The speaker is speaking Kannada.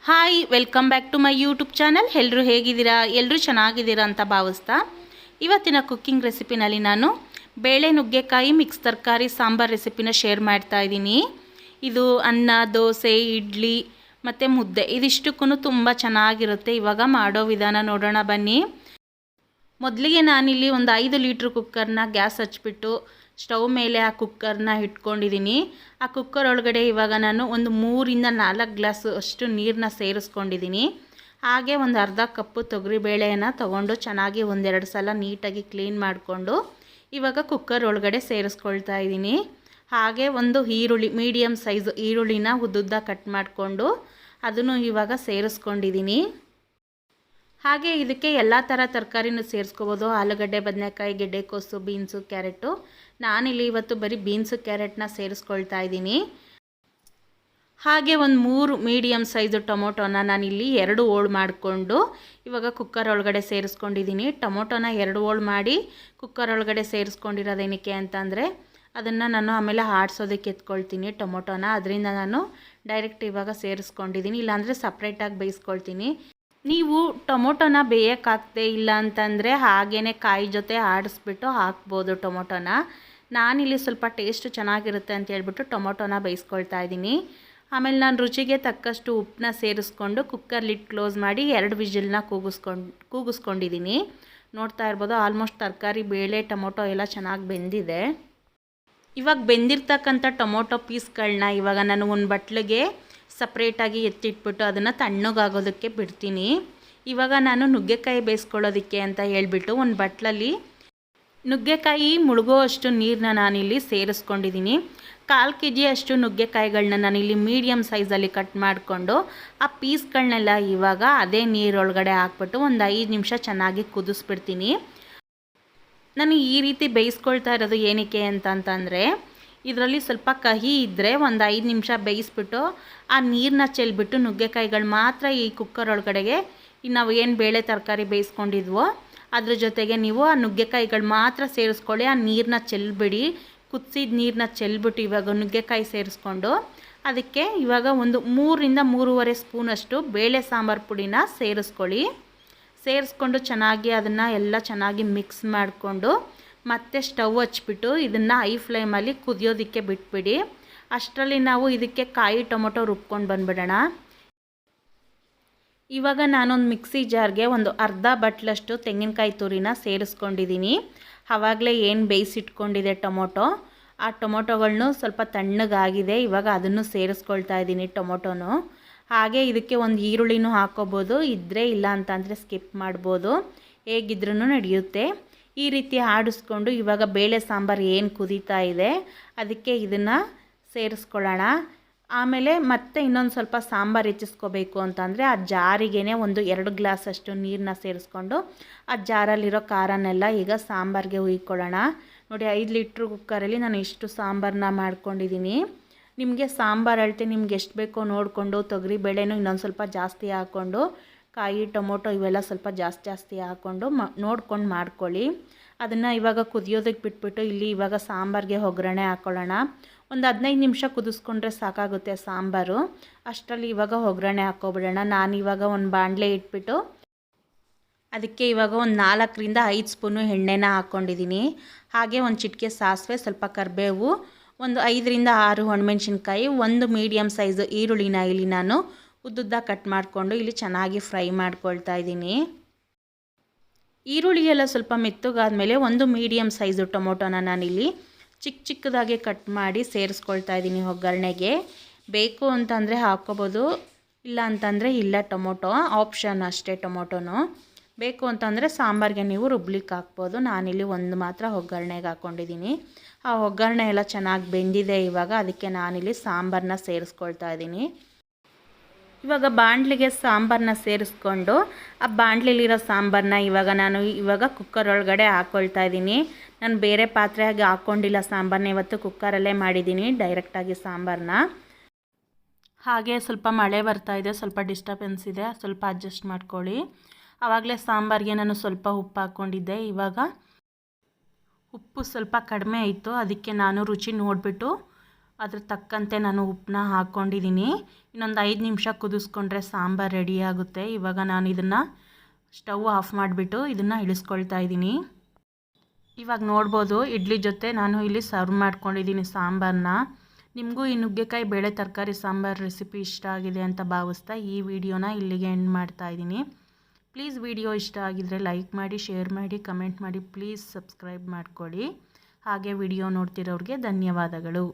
Hi welcome back to my YouTube channel. ಎಲ್ಲರೂ ಹೇಗಿದ್ದೀರಾ? ಎಲ್ಲರೂ ಚೆನ್ನಾಗಿದ್ದೀರಾ ಅಂತ ಭಾವಿಸ್ತಾ ಇವತ್ತಿನ ಕುಕ್ಕಿಂಗ್ ರೆಸಿಪಿನಲ್ಲಿ ನಾನು ಬೇಳೆ ನುಗ್ಗೆಕಾಯಿ ಮಿಕ್ಸ್ ತರಕಾರಿ ಸಾಂಬಾರ್ ರೆಸಿಪಿನ ಶೇರ್ ಮಾಡ್ತಾ ಇದ್ದೀನಿ. ಇದು ಅನ್ನ, ದೋಸೆ, ಇಡ್ಲಿ ಮತ್ತು ಮುದ್ದೆ ಇದಿಷ್ಟಕ್ಕೂ ತುಂಬ ಚೆನ್ನಾಗಿರುತ್ತೆ. ಇವಾಗ ಮಾಡೋ ವಿಧಾನ ನೋಡೋಣ ಬನ್ನಿ. ಮೊದಲಿಗೆ ನಾನಿಲ್ಲಿ ಒಂದು 5 ಲೀಟ್ರ್ ಕುಕ್ಕರ್ನ ಗ್ಯಾಸ್ ಹಚ್ಬಿಟ್ಟು ಸ್ಟವ್ ಮೇಲೆ ಆ ಕುಕ್ಕರ್ನ ಇಟ್ಕೊಂಡಿದ್ದೀನಿ. ಆ ಕುಕ್ಕರ್ ಒಳಗಡೆ ಇವಾಗ ನಾನು ಒಂದು 3 ರಿಂದ 4 ಗ್ಲಾಸ್ ಅಷ್ಟು ನೀರನ್ನ ಸೇರಿಸ್ಕೊಂಡಿದ್ದೀನಿ. ಹಾಗೆ ಒಂದು ಅರ್ಧ ಕಪ್ಪು ತೊಗರಿಬೇಳೆಯನ್ನು ತೊಗೊಂಡು ಚೆನ್ನಾಗಿ ಒಂದೆರಡು ಸಲ ನೀಟಾಗಿ ಕ್ಲೀನ್ ಮಾಡಿಕೊಂಡು ಇವಾಗ ಕುಕ್ಕರ್ ಒಳಗಡೆ ಸೇರಿಸ್ಕೊಳ್ತಾ ಇದ್ದೀನಿ. ಹಾಗೆ ಒಂದು ಈರುಳ್ಳಿ, ಮೀಡಿಯಮ್ ಸೈಜ್ ಈರುಳ್ಳಿನ ಉದ್ದುದ್ದ ಕಟ್ ಮಾಡಿಕೊಂಡು ಅದನ್ನು ಇವಾಗ ಸೇರಿಸ್ಕೊಂಡಿದ್ದೀನಿ. ಹಾಗೆ ಇದಕ್ಕೆ ಎಲ್ಲ ಥರ ತರಕಾರಿನೂ ಸೇರಿಸ್ಕೋಬೋದು. ಆಲೂಗಡ್ಡೆ, ಬದನೆಕಾಯಿ, ಗೆಡ್ಡೆಕೋಸು, ಬೀನ್ಸು, ಕ್ಯಾರೆಟು. ನಾನಿಲ್ಲಿ ಇವತ್ತು ಬರೀ ಬೀನ್ಸು ಕ್ಯಾರೆಟ್ನ ಸೇರಿಸ್ಕೊಳ್ತಾ ಇದ್ದೀನಿ. ಹಾಗೆ ಒಂದು 3 ಮೀಡಿಯಮ್ ಸೈಜು ಟೊಮೊಟೊನ ನಾನಿಲ್ಲಿ 2 ಹೋಳು ಮಾಡಿಕೊಂಡು ಇವಾಗ ಕುಕ್ಕರ್ ಒಳಗಡೆ ಸೇರಿಸ್ಕೊಂಡಿದ್ದೀನಿ. ಟೊಮೊಟೊನ 2 ಹೋಳು ಮಾಡಿ ಕುಕ್ಕರ್ ಒಳಗಡೆ ಸೇರಿಸ್ಕೊಂಡಿರೋದೇನಕ್ಕೆ ಅಂತಂದರೆ ಅದನ್ನು ನಾನು ಆಮೇಲೆ ಆಡಿಸೋದಕ್ಕೆ ಎತ್ಕೊಳ್ತೀನಿ ಟೊಮೊಟೊನ. ಅದರಿಂದ ನಾನು ಡೈರೆಕ್ಟ್ ಇವಾಗ ಸೇರಿಸ್ಕೊಂಡಿದ್ದೀನಿ, ಇಲ್ಲಾಂದರೆ ಸಪ್ರೇಟಾಗಿ ಬೇಯಿಸ್ಕೊಳ್ತೀನಿ. ನೀವು ಟೊಮೊಟೊನ ಬೇಯೋಕ್ಕಾಗ್ತೇ ಇಲ್ಲ ಅಂತಂದರೆ ಹಾಗೇ ಕಾಯಿ ಜೊತೆ ಆಡಿಸ್ಬಿಟ್ಟು ಹಾಕ್ಬೋದು ಟೊಮೊಟೊನ. ನಾನಿಲ್ಲಿ ಸ್ವಲ್ಪ ಟೇಸ್ಟ್ ಚೆನ್ನಾಗಿರುತ್ತೆ ಅಂತ ಹೇಳ್ಬಿಟ್ಟು ಟೊಮೊಟೊನ ಬೇಯಿಸ್ಕೊಳ್ತಾ ಇದ್ದೀನಿ. ಆಮೇಲೆ ನಾನು ರುಚಿಗೆ ತಕ್ಕಷ್ಟು ಉಪ್ಪನ್ನ ಸೇರಿಸ್ಕೊಂಡು ಕುಕ್ಕರ್ ಲಿಡ್ ಕ್ಲೋಸ್ ಮಾಡಿ 2 ವಿಜಿಲ್ನ ಕೂಗಿಸ್ಕೊಂಡಿದ್ದೀನಿ. ನೋಡ್ತಾ ಇರ್ಬೋದು, ಆಲ್ಮೋಸ್ಟ್ ತರಕಾರಿ, ಬೇಳೆ, ಟೊಮೊಟೊ ಎಲ್ಲ ಚೆನ್ನಾಗಿ ಬೆಂದಿದೆ. ಇವಾಗ ಬೆಂದಿರ್ತಕ್ಕಂಥ ಟೊಮೊಟೊ ಪೀಸ್ಗಳನ್ನ ಇವಾಗ ನಾನು ಒಂದು ಬಟ್ಲಿಗೆ ಸಪ್ರೇಟಾಗಿ ಎತ್ತಿಟ್ಬಿಟ್ಟು ಅದನ್ನು ತಣ್ಣಗಾಗೋದಕ್ಕೆ ಬಿಡ್ತೀನಿ. ಇವಾಗ ನಾನು ನುಗ್ಗೆಕಾಯಿ ಬೇಯಿಸ್ಕೊಳ್ಳೋದಕ್ಕೆ ಅಂತ ಹೇಳ್ಬಿಟ್ಟು ಒಂದು ಬಟ್ಲಲ್ಲಿ ನುಗ್ಗೆಕಾಯಿ ಮುಳುಗೋ ಅಷ್ಟು ನೀರನ್ನ ನಾನಿಲ್ಲಿ ಸೇರಿಸ್ಕೊಂಡಿದ್ದೀನಿ. 1/4 kg ಅಷ್ಟು ನುಗ್ಗೆಕಾಯಿಗಳನ್ನ ನಾನಿಲ್ಲಿ ಮೀಡಿಯಮ್ ಸೈಜಲ್ಲಿ ಕಟ್ ಮಾಡಿಕೊಂಡು ಆ ಪೀಸ್ಗಳನ್ನೆಲ್ಲ ಇವಾಗ ಅದೇ ನೀರೊಳಗಡೆ ಹಾಕ್ಬಿಟ್ಟು ಒಂದು 5 ನಿಮಿಷ ಚೆನ್ನಾಗಿ ಕುದಿಸ್ಬಿಡ್ತೀನಿ. ನಾನು ಈ ರೀತಿ ಬೇಯಿಸ್ಕೊಳ್ತಾ ಇರೋದು ಏನಕ್ಕೆ ಅಂತಂದರೆ ಇದರಲ್ಲಿ ಸ್ವಲ್ಪ ಕಹಿ ಇದ್ದರೆ ಒಂದು 5 ನಿಮಿಷ ಬೇಯಿಸ್ಬಿಟ್ಟು ಆ ನೀರನ್ನ ಚೆಲ್ಬಿಟ್ಟು ನುಗ್ಗೆಕಾಯಿಗಳು ಮಾತ್ರ ಈ ಕುಕ್ಕರ್ ಒಳಗಡೆಗೆ ನಾವು ಏನು ಬೇಳೆ ತರಕಾರಿ ಬೇಯಿಸ್ಕೊಂಡಿದ್ವೋ ಅದ್ರ ಜೊತೆಗೆ ನೀವು ಆ ನುಗ್ಗೆಕಾಯಿಗಳು ಮಾತ್ರ ಸೇರಿಸ್ಕೊಳ್ಳಿ. ಆ ನೀರನ್ನ ಚೆಲ್ಬಿಡಿ, ಕುದಿಸಿದ ನೀರನ್ನ ಚೆಲ್ಬಿಟ್ಟು ಇವಾಗ ನುಗ್ಗೆಕಾಯಿ ಸೇರಿಸ್ಕೊಂಡು ಅದಕ್ಕೆ ಇವಾಗ ಒಂದು 3 ರಿಂದ 3.5 ಸ್ಪೂನಷ್ಟು ಬೇಳೆ ಸಾಂಬಾರು ಪುಡಿನ ಸೇರಿಸ್ಕೊಂಡು ಚೆನ್ನಾಗಿ ಅದನ್ನು ಎಲ್ಲ ಚೆನ್ನಾಗಿ ಮಿಕ್ಸ್ ಮಾಡಿಕೊಂಡು ಮತ್ತೆ ಸ್ಟವ್ ಹಚ್ಬಿಟ್ಟು ಇದನ್ನು ಹೈ ಫ್ಲೇಮಲ್ಲಿ ಕುದಿಯೋದಕ್ಕೆ ಬಿಟ್ಬಿಡಿ. ಅಷ್ಟರಲ್ಲಿ ನಾವು ಇದಕ್ಕೆ ಕಾಯಿ ಟೊಮೊಟೊ ರುಬ್ಕೊಂಡು ಬಂದುಬಿಡೋಣ. ಇವಾಗ ನಾನೊಂದು ಮಿಕ್ಸಿ ಜಾರ್ಗೆ ಒಂದು ಅರ್ಧ ಬಟ್ಲಷ್ಟು ತೆಂಗಿನಕಾಯಿ ತುರಿನ ಸೇರಿಸ್ಕೊಂಡಿದ್ದೀನಿ. ಆವಾಗಲೇ ಏನು ಬೇಯಿಸಿಟ್ಕೊಂಡಿದೆ ಟೊಮೊಟೊ, ಆ ಟೊಮೊಟೊಗಳನ್ನೂ ಸ್ವಲ್ಪ ತಣ್ಣಗಾಗಿದೆ. ಇವಾಗ ಅದನ್ನು ಸೇರಿಸ್ಕೊಳ್ತಾ ಇದ್ದೀನಿ ಟೊಮೊಟೊನು. ಹಾಗೆ ಇದಕ್ಕೆ ಒಂದು ಈರುಳ್ಳಿನೂ ಹಾಕ್ಕೋಬೋದು, ಇದ್ದರೆ ಇಲ್ಲ ಅಂತಂದರೆ ಸ್ಕಿಪ್ ಮಾಡ್ಬೋದು, ಹೇಗಿದ್ರೂ ನಡೆಯುತ್ತೆ. ಈ ರೀತಿ ಆಡಿಸ್ಕೊಂಡು ಇವಾಗ ಬೇಳೆ ಸಾಂಬಾರು ಏನು ಕುದೀತಾ ಇದೆ ಅದಕ್ಕೆ ಇದನ್ನು ಸೇರಿಸ್ಕೊಳ್ಳೋಣ. ಆಮೇಲೆ ಮತ್ತೆ ಇನ್ನೊಂದು ಸ್ವಲ್ಪ ಸಾಂಬಾರು ಹೆಚ್ಚಿಸ್ಕೋಬೇಕು ಅಂತಂದರೆ ಆ ಜಾರಿಗೇ ಒಂದು 2 ಗ್ಲಾಸ್ ಅಷ್ಟು ನೀರನ್ನ ಸೇರಿಸ್ಕೊಂಡು ಆ ಜಾರಲ್ಲಿರೋ ಖಾರನೆಲ್ಲ ಈಗ ಸಾಂಬಾರಿಗೆ ಹುಯ್ಕೊಳ್ಳೋಣ. ನೋಡಿ, 5 ಲೀಟ್ರ್ ಕುಕ್ಕರಲ್ಲಿ ನಾನು ಇಷ್ಟು ಸಾಂಬಾರನ್ನ ಮಾಡ್ಕೊಂಡಿದ್ದೀನಿ. ನಿಮಗೆ ಸಾಂಬಾರು ಅಳತೆ ನಿಮ್ಗೆ ಎಷ್ಟು ಬೇಕೋ ನೋಡಿಕೊಂಡು ತೊಗರಿಬೇಳೆನೂ ಇನ್ನೊಂದು ಸ್ವಲ್ಪ ಜಾಸ್ತಿ ಹಾಕ್ಕೊಂಡು ಕಾಯಿ ಟೊಮೊಟೊ ಇವೆಲ್ಲ ಸ್ವಲ್ಪ ಜಾಸ್ತಿ ಹಾಕ್ಕೊಂಡು ನೋಡ್ಕೊಂಡು ಮಾಡ್ಕೊಳ್ಳಿ. ಅದನ್ನು ಇವಾಗ ಕುದಿಯೋದಕ್ಕೆ ಬಿಟ್ಬಿಟ್ಟು ಇಲ್ಲಿ ಇವಾಗ ಸಾಂಬಾರಿಗೆ ಒಗ್ಗರಣೆ ಹಾಕ್ಕೊಳ್ಳೋಣ. ಒಂದು 15 ನಿಮಿಷ ಕುದಿಸ್ಕೊಂಡ್ರೆ ಸಾಕಾಗುತ್ತೆ ಸಾಂಬಾರು. ಅಷ್ಟರಲ್ಲಿ ಇವಾಗ ಒಗ್ಗರಣೆ ಹಾಕ್ಕೊಬಿಡೋಣ. ನಾನಿವಾಗ ಒಂದು ಬಾಣಲೆ ಇಟ್ಬಿಟ್ಟು ಅದಕ್ಕೆ ಇವಾಗ ಒಂದು 4 ರಿಂದ 5 ಸ್ಪೂನು ಎಣ್ಣೆನ ಹಾಕ್ಕೊಂಡಿದ್ದೀನಿ. ಹಾಗೆ ಒಂದು ಚಿಟಿಕೆ ಸಾಸಿವೆ, ಸ್ವಲ್ಪ ಕರಿಬೇವು, ಒಂದು 5 ರಿಂದ 6 ಒಣಮೆಣ್ಸಿನ್ಕಾಯಿ, ಒಂದು ಮೀಡಿಯಮ್ ಸೈಜು ಈರುಳ್ಳಿನ ಇಲ್ಲಿ ನಾನು ಉದ್ದುದ್ದ ಕಟ್ ಮಾಡಿಕೊಂಡು ಇಲ್ಲಿ ಚೆನ್ನಾಗಿ ಫ್ರೈ ಮಾಡ್ಕೊಳ್ತಾ ಇದ್ದೀನಿ. ಈರುಳ್ಳಿ ಎಲ್ಲ ಸ್ವಲ್ಪ ಮೆತ್ತಗಾದ್ಮೇಲೆ ಒಂದು ಮೀಡಿಯಮ್ ಸೈಜು ಟೊಮೊಟೊನ ನಾನಿಲ್ಲಿ ಚಿಕ್ಕದಾಗಿ ಕಟ್ ಮಾಡಿ ಸೇರಿಸ್ಕೊಳ್ತಾ ಇದ್ದೀನಿ ಒಗ್ಗರಣೆಗೆ. ಬೇಕು ಅಂತಂದರೆ ಹಾಕ್ಕೋಬೋದು, ಇಲ್ಲ ಅಂತಂದರೆ ಇಲ್ಲ. ಟೊಮೊಟೊ ಆಪ್ಷನ್ ಅಷ್ಟೇ. ಟೊಮೊಟೊನು ಬೇಕು ಅಂತಂದರೆ ಸಾಂಬಾರಿಗೆ ನೀವು ರುಬ್ಲಿಕ್ಕೆ ಹಾಕ್ಬೋದು. ನಾನಿಲ್ಲಿ ಒಂದು ಮಾತ್ರ ಒಗ್ಗರಣೆಗೆ ಹಾಕ್ಕೊಂಡಿದ್ದೀನಿ. ಆ ಒಗ್ಗರಣೆ ಎಲ್ಲ ಚೆನ್ನಾಗಿ ಬೆಂದಿದೆ. ಇವಾಗ ಅದಕ್ಕೆ ನಾನಿಲ್ಲಿ ಸಾಂಬಾರನ್ನ ಸೇರಿಸ್ಕೊಳ್ತಾ ಇದ್ದೀನಿ. ಇವಾಗ ಬಾಣಲಿಗೆ ಸಾಂಬಾರನ್ನ ಸೇರಿಸ್ಕೊಂಡು ಆ ಬಾಣಲಿಲಿರೋ ಸಾಂಬಾರನ್ನ ಇವಾಗ ಕುಕ್ಕರ್ ಒಳಗಡೆ ಹಾಕ್ಕೊಳ್ತಾ ಇದ್ದೀನಿ. ನಾನು ಬೇರೆ ಪಾತ್ರೆಗೆ ಹಾಕ್ಕೊಂಡಿಲ್ಲ ಸಾಂಬಾರನ್ನ, ಇವತ್ತು ಕುಕ್ಕರಲ್ಲೇ ಮಾಡಿದ್ದೀನಿ ಡೈರೆಕ್ಟಾಗಿ ಸಾಂಬಾರನ್ನ. ಹಾಗೆ ಸ್ವಲ್ಪ ಮಳೆ ಬರ್ತಾ ಇದೆ, ಸ್ವಲ್ಪ ಡಿಸ್ಟರ್ಬೆನ್ಸ್ ಇದೆ, ಸ್ವಲ್ಪ ಅಡ್ಜಸ್ಟ್ ಮಾಡ್ಕೊಳ್ಳಿ. ಆವಾಗಲೇ ಸಾಂಬಾರಿಗೆ ನಾನು ಸ್ವಲ್ಪ ಉಪ್ಪು ಹಾಕ್ಕೊಂಡಿದ್ದೆ. ಇವಾಗ ಉಪ್ಪು ಸ್ವಲ್ಪ ಕಡಿಮೆ ಇತ್ತು, ಅದಕ್ಕೆ ನಾನು ರುಚಿ ನೋಡಿಬಿಟ್ಟು ಅದ್ರ ತಕ್ಕಂತೆ ನಾನು ಉಪ್ಪನ್ನ ಹಾಕ್ಕೊಂಡಿದ್ದೀನಿ. ಇನ್ನೊಂದು 5 ನಿಮಿಷ ಕುದಿಸ್ಕೊಂಡ್ರೆ ಸಾಂಬಾರು ರೆಡಿ ಆಗುತ್ತೆ. ಇವಾಗ ನಾನು ಇದನ್ನು ಸ್ಟವ್ ಆಫ್ ಮಾಡಿಬಿಟ್ಟು ಇದನ್ನು ಇಳಿಸ್ಕೊಳ್ತಾ ಇದ್ದೀನಿ. ಇವಾಗ ನೋಡ್ಬೋದು ಇಡ್ಲಿ ಜೊತೆ ನಾನು ಇಲ್ಲಿ ಸರ್ವ್ ಮಾಡ್ಕೊಂಡಿದ್ದೀನಿ ಸಾಂಬಾರನ್ನ. ನಿಮಗೂ ಈ ನುಗ್ಗೆಕಾಯಿ ಬೇಳೆ ತರಕಾರಿ ಸಾಂಬಾರು ರೆಸಿಪಿ ಇಷ್ಟ ಆಗಿದೆ ಅಂತ ಭಾವಿಸ್ತಾ ಈ ವಿಡಿಯೋನ ಇಲ್ಲಿಗೆ ಎಂಡ್ ಮಾಡ್ತಾ ಇದ್ದೀನಿ. ಪ್ಲೀಸ್ ವಿಡಿಯೋ ಇಷ್ಟ ಆಗಿದರೆ ಲೈಕ್ ಮಾಡಿ, ಶೇರ್ ಮಾಡಿ, ಕಮೆಂಟ್ ಮಾಡಿ, ಪ್ಲೀಸ್ ಸಬ್ಸ್ಕ್ರೈಬ್ ಮಾಡ್ಕೊಳ್ಳಿ. ಹಾಗೆ ವಿಡಿಯೋ ನೋಡ್ತಿರೋರಿಗೆ ಧನ್ಯವಾದಗಳು.